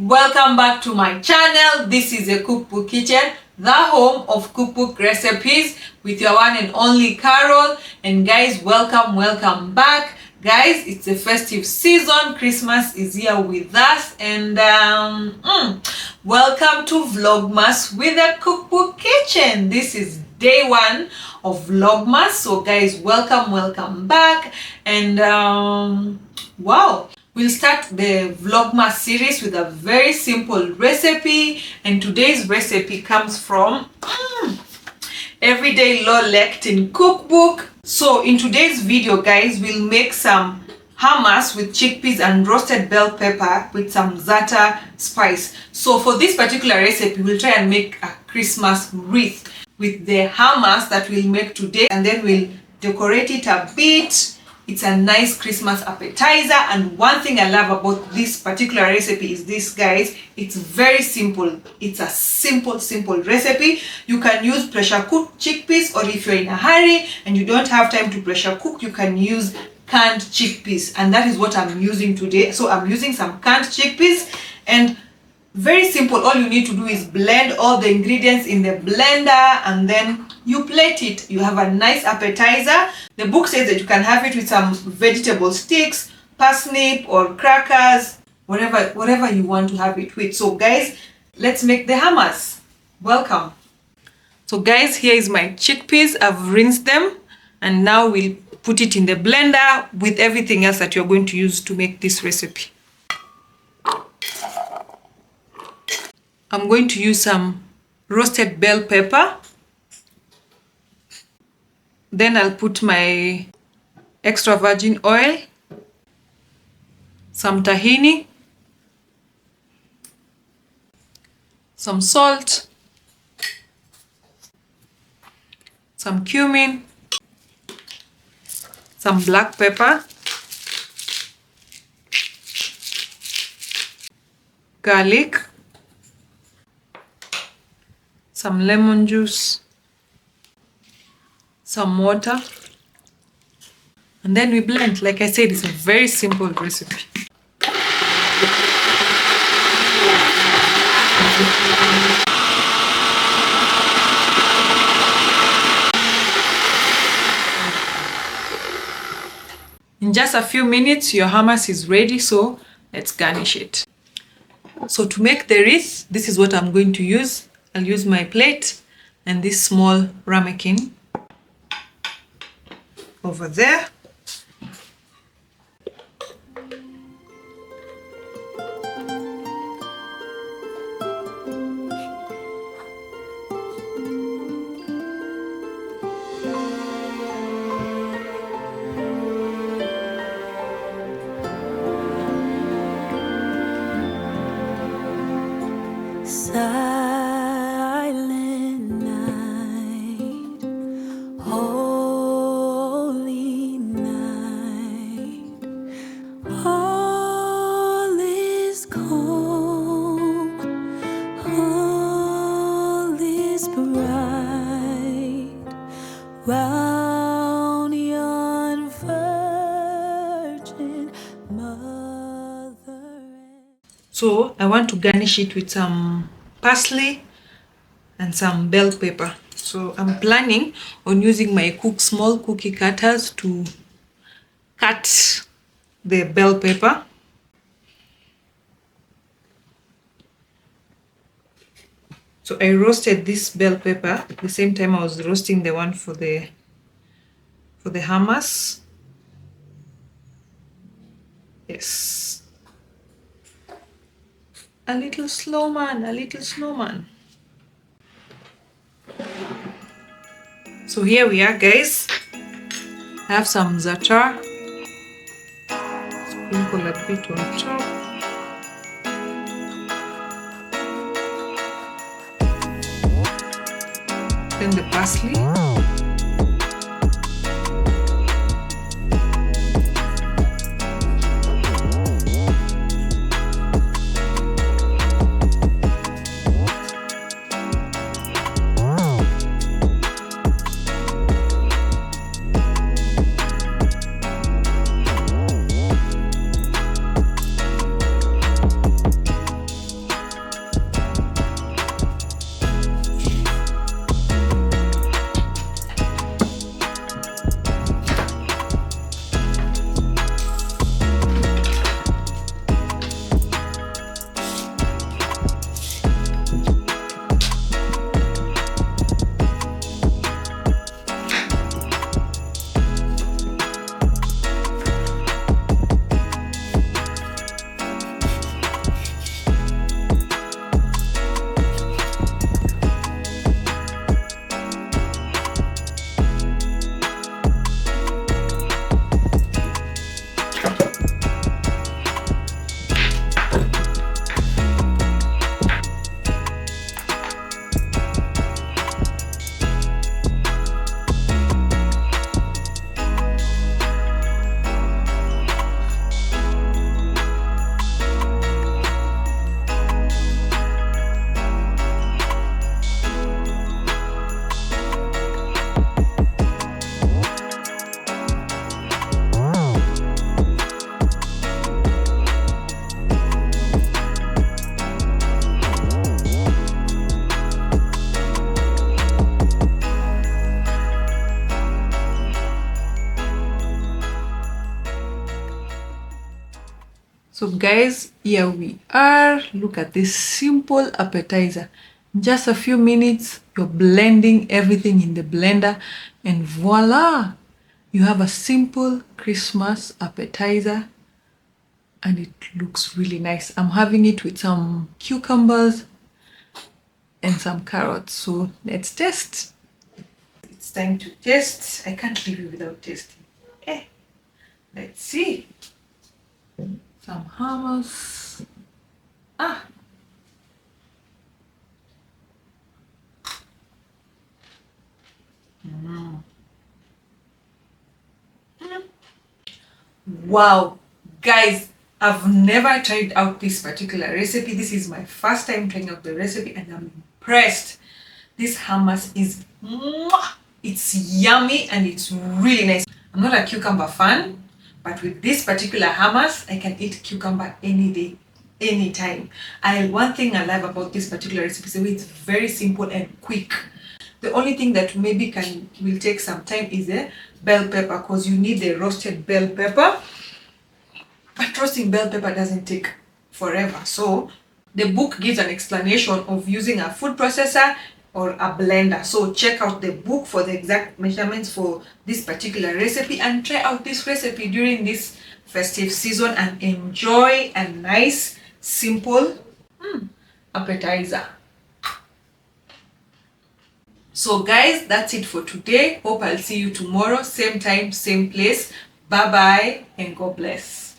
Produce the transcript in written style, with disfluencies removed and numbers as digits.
Welcome back to my channel. This is a cookbook kitchen, the home of cookbook recipes with your one and only Carol. And guys, welcome back. Guys, it's a festive season. Christmas is here with us, and welcome to Vlogmas with a cookbook kitchen. This is day one of Vlogmas. So guys, welcome back. And wow, we'll start the Vlogmas series with a very simple recipe, and today's recipe comes from Everday Low Lectin cookbook. So in today's video, guys, we'll make some hummus with chickpeas and roasted bell pepper with some za'atar spice. So for this particular recipe, we'll try and make a Christmas wreath with the hummus that we'll make today, and then we'll decorate it a bit. It's a nice Christmas appetizer, and one thing I love about this particular recipe is this, guys. It's very simple. It's a simple recipe. You can use pressure cooked chickpeas, or if you're in a hurry and you don't have time to pressure cook, you can use canned chickpeas, and that is what I'm using today. So I'm using some canned chickpeas, and very simple. All you need to do is blend all the ingredients in the blender, and then you plate it. You have a nice appetizer. The book says that you can have it with some vegetable sticks, parsnip or crackers, whatever you want to have it with. So guys, let's make the hummus. Welcome. So guys, here is my chickpeas. I've rinsed them, and now we'll put it in the blender with everything else that you're going to use to make this recipe. I'm going to use some roasted bell pepper. Then I'll put my extra virgin oil, some tahini, some salt, some cumin, some black pepper, garlic, some lemon juice, some water, and then we blend. Like I said, it's a very simple recipe. In just a few minutes, your hummus is ready, so let's garnish it. So to make the wreath, this is what I'm going to use. I'll use my plate and this small ramekin over there. Round yon virgin mother. So I want to garnish it with some parsley and some bell pepper. So I'm planning on using my small cookie cutters to cut the bell pepper. So I roasted this bell pepper at the same time I was roasting the one for the hummus. Yes. A little snowman. So here we are, guys. I have some za'atar. Sprinkle a bit on top. Then the parsley. guys, here we are. Look at this simple appetizer. In just a few minutes, you're blending everything in the blender, and voila, you have a simple Christmas appetizer, and it looks really nice. I'm having it with some cucumbers and some carrots. So let's test. It's time to taste. I can't leave you without tasting. Let's see. Some hummus. Wow, guys, I've never tried out this particular recipe. This is my first time trying out the recipe, and I'm impressed. This hummus is it's yummy and it's really nice. I'm not a cucumber fan, but with this particular hummus, I can eat cucumber any day, anytime. One thing I love about this particular recipe is it's very simple and quick. The only thing that maybe will take some time is the bell pepper, because you need the roasted bell pepper. But roasting bell pepper doesn't take forever. So the book gives an explanation of using a food processor or a blender. So check out the book for the exact measurements for this particular recipe, and try out this recipe during this festive season and enjoy a nice, simple appetizer. So guys, that's it for today. Hope I'll see you tomorrow, same time, same place. Bye bye and God bless.